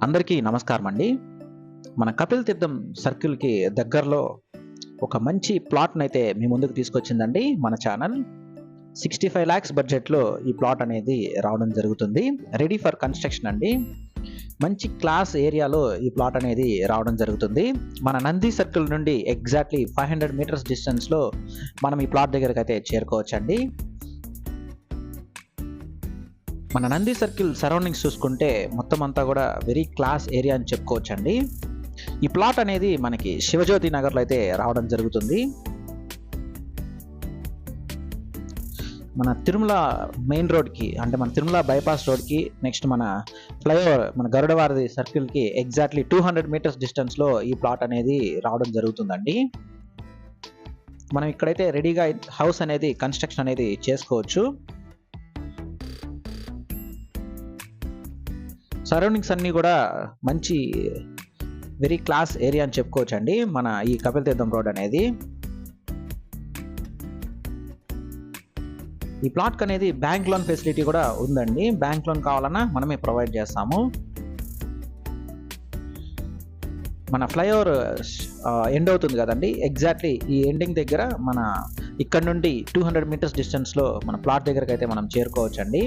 అందరికీ నమస్కారం అండి. మన కపిల్ తీర్థం సర్కిల్‌కి దగ్గరలో ఒక మంచి ప్లాట్‌నైతే మీ ముందుకు తీసుకొచ్చిందండి మన ఛానల్. 65 లాక్స్ బడ్జెట్‌లో ఈ ప్లాట్ అనేది రావడం జరుగుతుంది. రెడీ ఫర్ కన్‌స్ట్రక్షన్ అండి. మంచి క్లాస్ ఏరియాలో ఈ ప్లాట్ అనేది రావడం జరుగుతుంది. మన నంది సర్కిల్ నుండి ఎగ్జాక్ట్‌లీ 500 మీటర్స్ డిస్టెన్స్‌లో మనం ఈ ప్లాట్ దగ్గరకైతే చేరుకోవచ్చండి. మన నంది సర్కిల్ సరౌండింగ్స్ చూసుకుంటే మొత్తం అంతా కూడా వెరీ క్లాస్ ఏరియా అని చెప్పుకోవచ్చండి. ఈ ప్లాట్ అనేది మనకి శివజ్యోతి నగర్లో అయితే రావడం జరుగుతుంది. మన తిరుమల మెయిన్ రోడ్కి అంటే మన తిరుమల బైపాస్ రోడ్కి నెక్స్ట్ మన ఫ్లైఓవర్ మన గరుడవారధి సర్కిల్కి ఎగ్జాక్ట్లీ 200 మీటర్స్ డిస్టెన్స్లో ఈ ప్లాట్ అనేది రావడం జరుగుతుందండి. మనం ఇక్కడైతే రెడీగా హౌస్ అనేది కన్స్ట్రక్షన్ అనేది చేసుకోవచ్చు. సరౌండింగ్స్ అన్నీ కూడా మంచి వెరీ క్లాస్ ఏరియా అని చెప్పుకోవచ్చు అండి మన ఈ కపిల్ తీర్థం రోడ్ అనేది. ఈ ప్లాట్కి అనేది బ్యాంక్ లోన్ ఫెసిలిటీ కూడా ఉందండి. బ్యాంక్ లోన్ కావాలన్నా మనమే ప్రొవైడ్ చేస్తాము. మన ఫ్లైఓవర్ ఎండ్ అవుతుంది కదండి, ఎగ్జాక్ట్లీ ఈ ఎండింగ్ దగ్గర మన ఇక్కడ నుండి 200 మీటర్స్ డిస్టెన్స్లో మన ప్లాట్ దగ్గరకు అయితే మనం చేరుకోవచ్చండి.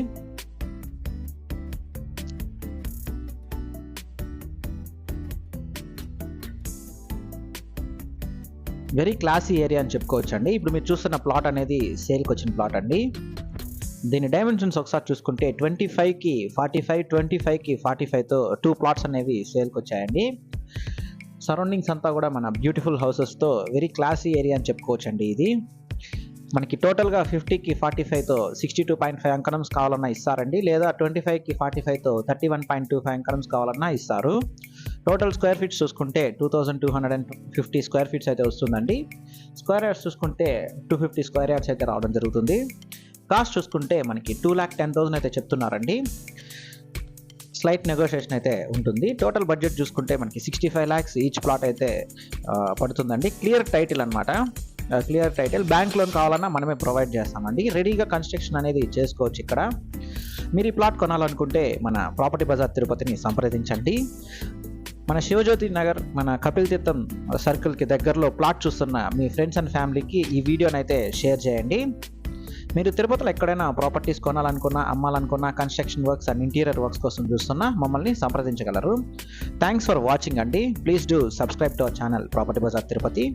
వెరీ క్లాసీ ఏరియా అని చెప్పుకోవచ్చు అండి. ఇప్పుడు మీరు చూస్తున్న ప్లాట్ అనేది సేల్కి వచ్చిన ప్లాట్ అండి. దీని డైమెన్షన్స్ ఒకసారి చూసుకుంటే 25కి 45, 25కి 45తో 2 ప్లాట్స్ అనేవి సేల్కి వచ్చాయండి. సరౌండింగ్స్ అంతా కూడా మన బ్యూటిఫుల్ హౌసెస్తో వెరీ క్లాసీ ఏరియా అని చెప్పుకోవచ్చు అండి. ఇది మనకి టోటల్గా 50కి 45తో 62.5 అంకణమ్స్ కావాలన్నా ఇస్తారండి, లేదా 25కి 45తో 31.25 అంకణమ్స్ కావాలన్నా ఇస్తారు. టోటల్ స్క్వేర్ ఫీట్స్ చూసుకుంటే 2250 స్క్వేర్ ఫీట్స్ అయితే వస్తుందండి. స్క్వేర్ యార్డ్స్ చూసుకుంటే 250 స్క్వేర్ యార్డ్స్ అయితే రావడం జరుగుతుంది. కాస్ట్ చూసుకుంటే మనకి 2,10,000 అయితే చెప్తున్నారండి. స్లైట్ నెగోషియేషన్ అయితే ఉంటుంది. టోటల్ బడ్జెట్ చూసుకుంటే మనకి 65 లాక్స్ ఈచ్ ప్లాట్ అయితే పడుతుందండి. క్లియర్ టైటిల్ అనమాట. Clear title. బ్యాంక్ లోన్ కావాలన్నా మనమే ప్రొవైడ్ చేస్తామండి. రెడీగా కన్స్ట్రక్షన్ అనేది చేసుకోవచ్చు ఇక్కడ. మీరు ఈ ప్లాట్ కొనాలనుకుంటే మన ప్రాపర్టీ బజార్ తిరుపతిని సంప్రదించండి. మన శివజ్యోతి నగర్ మన కపిల్ తీర్థం సర్కిల్కి దగ్గరలో ప్లాట్ చూస్తున్న మీ ఫ్రెండ్స్ అండ్ ఫ్యామిలీకి ఈ వీడియోని అయితే షేర్ చేయండి. మీరు తిరుపతిలో ఎక్కడైనా ప్రాపర్టీస్ కొనాలనుకున్నా, అమ్మాలనుకున్నా, construction works and interior works కోసం చూస్తున్నా మమ్మల్ని సంప్రదించగలరు. థ్యాంక్స్ ఫర్ వాచింగ్ అండి. Please do subscribe to our channel property Bazaar Tirupati.